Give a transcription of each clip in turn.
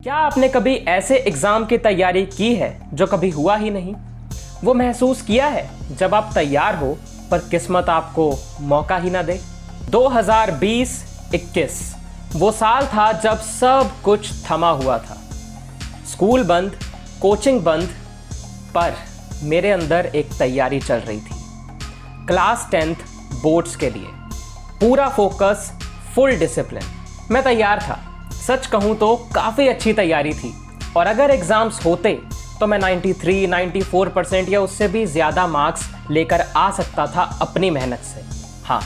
क्या आपने कभी ऐसे एग्जाम की तैयारी की है जो कभी हुआ ही नहीं? वो महसूस किया है जब आप तैयार हो पर किस्मत आपको मौका ही ना दे। 2020-21 वो साल था जब सब कुछ थमा हुआ था। स्कूल बंद, कोचिंग बंद, पर मेरे अंदर एक तैयारी चल रही थी। क्लास 10th बोर्ड्स के लिए पूरा फोकस, फुल डिसिप्लिन। मैं तैयार था, सच कहूँ तो काफ़ी अच्छी तैयारी थी और अगर एग्ज़ाम्स होते तो मैं 93-94% या उससे भी ज़्यादा मार्क्स लेकर आ सकता था अपनी मेहनत से। हाँ,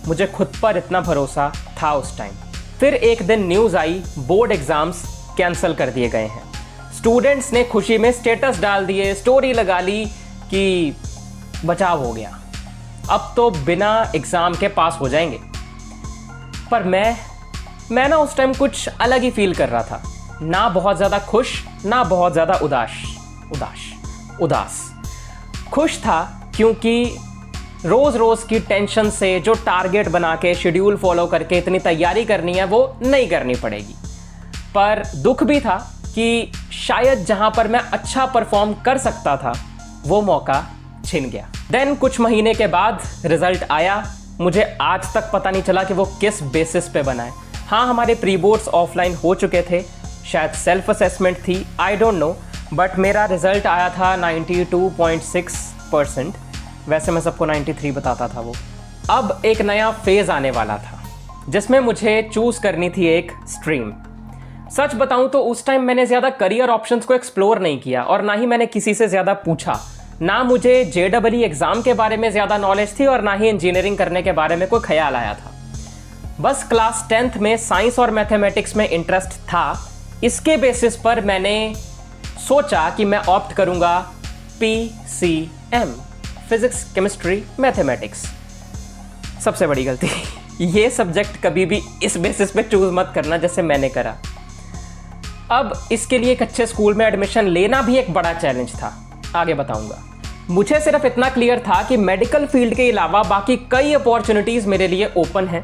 मुझे खुद पर इतना भरोसा था उस टाइम। फिर एक दिन न्यूज़ आई, बोर्ड एग्ज़ाम्स कैंसिल कर दिए गए हैं। स्टूडेंट्स ने खुशी में स्टेटस डाल दिए, स्टोरी लगा ली कि बचाव हो गया, अब तो बिना एग्ज़ाम के पास हो जाएंगे। पर मैं ना उस टाइम कुछ अलग ही फील कर रहा था। ना बहुत ज़्यादा खुश, ना बहुत ज़्यादा उदास। खुश था क्योंकि रोज़ रोज़ की टेंशन से जो टारगेट बना के शेड्यूल फॉलो करके इतनी तैयारी करनी है वो नहीं करनी पड़ेगी। पर दुख भी था कि शायद जहाँ पर मैं अच्छा परफॉर्म कर सकता था वो मौका छिन गया। देन कुछ महीने के बाद रिजल्ट आया। मुझे आज तक पता नहीं चला कि वो किस बेसिस पे बना है। हाँ, हमारे प्री बोर्ड्स ऑफलाइन हो चुके थे, शायद सेल्फ असेसमेंट थी, आई डोंट नो, बट मेरा रिजल्ट आया था 92.6%। वैसे मैं सबको 93 बताता था वो। अब एक नया फेज़ आने वाला था जिसमें मुझे चूज़ करनी थी एक स्ट्रीम। सच बताऊं तो उस टाइम मैंने ज़्यादा करियर ऑप्शंस को एक्सप्लोर नहीं किया और ना ही मैंने किसी से ज़्यादा पूछा। ना मुझे JEE एग्ज़ाम के बारे में ज़्यादा नॉलेज थी और ना ही इंजीनियरिंग करने के बारे में कोई ख्याल आया था। बस क्लास 10th में साइंस और मैथमेटिक्स में इंटरेस्ट था। इसके बेसिस पर मैंने सोचा कि मैं ऑप्ट करूंगा PCM, फिजिक्स, केमिस्ट्री, मैथमेटिक्स। सबसे बड़ी गलती ये सब्जेक्ट कभी भी इस बेसिस पे चूज मत करना जैसे मैंने करा। अब इसके लिए एक अच्छे स्कूल में एडमिशन लेना भी एक बड़ा चैलेंज था, आगे बताऊंगा। मुझे सिर्फ इतना क्लियर था कि मेडिकल फील्ड के अलावा बाकी कई अपॉर्चुनिटीज मेरे लिए ओपन हैं।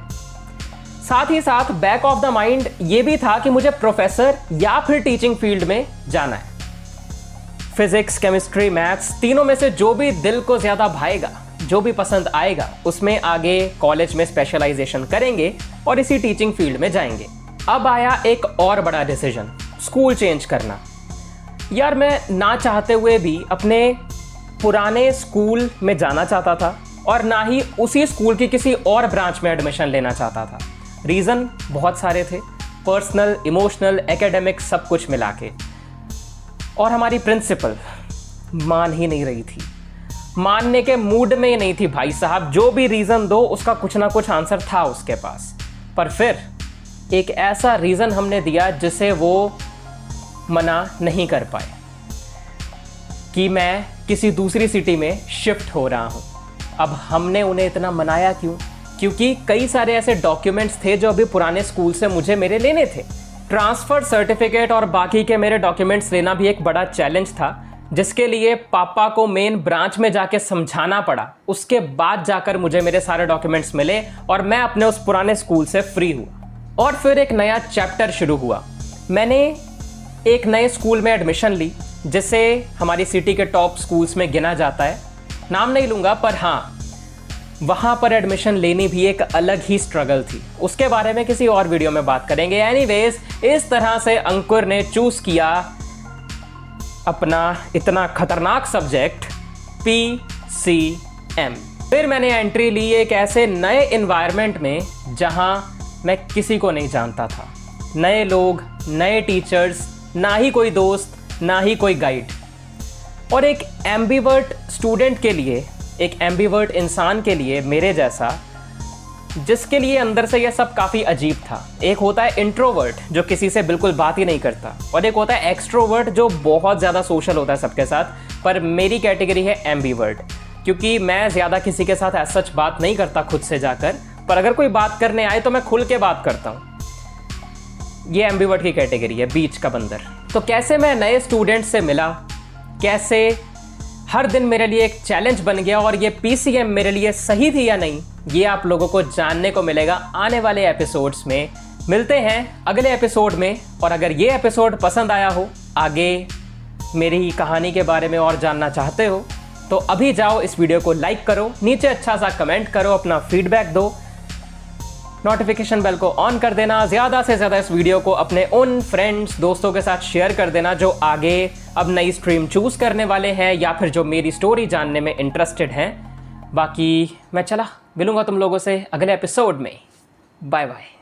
साथ ही साथ बैक ऑफ द माइंड ये भी था कि मुझे प्रोफेसर या फिर टीचिंग फील्ड में जाना है। फिजिक्स, केमिस्ट्री, मैथ्स, तीनों में से जो भी दिल को ज़्यादा भाएगा, जो भी पसंद आएगा, उसमें आगे कॉलेज में स्पेशलाइजेशन करेंगे और इसी टीचिंग फील्ड में जाएंगे। अब आया एक और बड़ा डिसीजन, स्कूल चेंज करना। यार, मैं ना चाहते हुए भी अपने पुराने स्कूल में जाना चाहता था और ना ही उसी स्कूल की किसी और ब्रांच में एडमिशन लेना चाहता था। रीज़न बहुत सारे थे, पर्सनल, इमोशनल, एकेडमिक, सब कुछ मिला के। और हमारी प्रिंसिपल मान ही नहीं रही थी, मानने के मूड में ही नहीं थी भाई साहब। जो भी रीज़न दो उसका कुछ ना कुछ आंसर था उसके पास। पर फिर एक ऐसा रीज़न हमने दिया जिसे वो मना नहीं कर पाए कि मैं किसी दूसरी सिटी में शिफ्ट हो रहा हूँ। अब हमने उन्हें इतना मनाया क्यों? क्योंकि कई सारे ऐसे डॉक्यूमेंट्स थे जो अभी पुराने स्कूल से मुझे मेरे लेने थे। ट्रांसफ़र सर्टिफिकेट और बाकी के मेरे डॉक्यूमेंट्स लेना भी एक बड़ा चैलेंज था, जिसके लिए पापा को मेन ब्रांच में जाके समझाना पड़ा। उसके बाद जाकर मुझे मेरे सारे डॉक्यूमेंट्स मिले और मैं अपने उस पुराने स्कूल से फ्री हुआ। और फिर एक नया चैप्टर शुरू हुआ। मैंने एक नए स्कूल में एडमिशन ली जिसे हमारी सिटी के टॉप स्कूल्स में गिना जाता है। नाम नहीं लूँगा, पर हाँ, वहाँ पर एडमिशन लेनी भी एक अलग ही स्ट्रगल थी। उसके बारे में किसी और वीडियो में बात करेंगे। एनीवेज, इस तरह से अंकुर ने चूज़ किया अपना इतना खतरनाक सब्जेक्ट PCM। फिर मैंने एंट्री ली एक ऐसे नए एनवायरनमेंट में जहाँ मैं किसी को नहीं जानता था। नए लोग, नए टीचर्स, ना ही कोई दोस्त, ना ही कोई गाइड। और एक एम्बिवर्ट स्टूडेंट के लिए, एक एम्बिवर्ट इंसान के लिए, मेरे जैसा, जिसके लिए अंदर से यह सब काफ़ी अजीब था। एक होता है इंट्रोवर्ट जो किसी से बिल्कुल बात ही नहीं करता, और एक होता है एक्सट्रोवर्ट जो बहुत ज़्यादा सोशल होता है सबके साथ। पर मेरी कैटेगरी है एम्बिवर्ट, क्योंकि मैं ज़्यादा किसी के साथ ऐसा सच बात नहीं करता खुद से जाकर, पर अगर कोई बात करने आए तो मैं खुल के बात करता हूँ। ये एम्बिवर्ट की कैटेगरी है, बीच का बंदर। तो कैसे मैं नए स्टूडेंट से मिला, कैसे हर दिन मेरे लिए एक चैलेंज बन गया और ये PCM मेरे लिए सही थी या नहीं, ये आप लोगों को जानने को मिलेगा आने वाले एपिसोड्स में मिलते हैं अगले एपिसोड में। और अगर ये एपिसोड पसंद आया हो, आगे मेरी कहानी के बारे में और जानना चाहते हो, तो अभी जाओ इस वीडियो को लाइक करो, नीचे अच्छा सा कमेंट करो, अपना फीडबैक दो, नोटिफिकेशन बेल को ऑन कर देना, ज़्यादा से ज़्यादा इस वीडियो को अपने उन फ्रेंड्स दोस्तों के साथ शेयर कर देना जो आगे अब नई स्ट्रीम चूज़ करने वाले हैं या फिर जो मेरी स्टोरी जानने में इंटरेस्टेड हैं। बाकी मैं चला मिलूँगा तुम लोगों से अगले एपिसोड में। Bye bye.